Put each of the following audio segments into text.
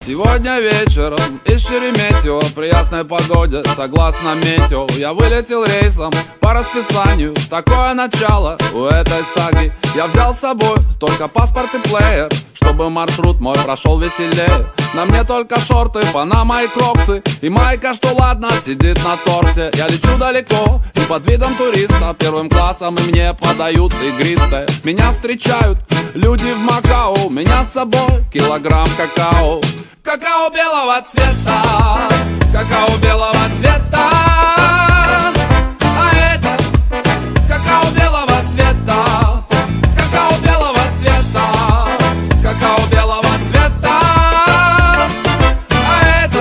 Сегодня вечером из Шереметьево при ясной погоде, согласно метео, я вылетел рейсом по расписанию. Такое начало у этой саги. Я взял с собой только паспорт и плеер, чтобы маршрут мой прошел веселее. На мне только шорты, панама и кроксы, и майка, что ладно, сидит на торсе. Я лечу далеко и под видом туриста первым классом, и мне подают игристое. Меня встречают люди в Макао, меня с собой килограмм какао. Какао белого цвета, какао белого цвета. А это какао белого цвета, какао белого цвета, какао белого цвета. А это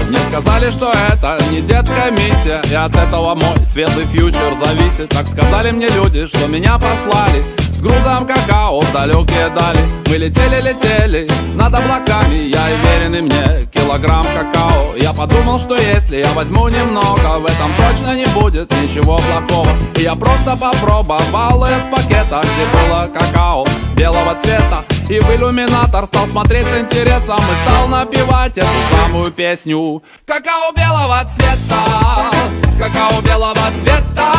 мне сказали, что это не детская миссия, и от этого мой светлый фьючер зависит. Так сказали мне люди, что меня послали с грузом какао в далекие дали. Мы летели над облаками, я и веренный мне килограмм какао. Я подумал, что если я возьму немного, в этом точно не будет ничего плохого. И я просто попробовал из пакета, где было какао белого цвета, и в иллюминатор стал смотреть с интересом и стал напевать эту самую песню. Какао белого цвета, какао белого цвета.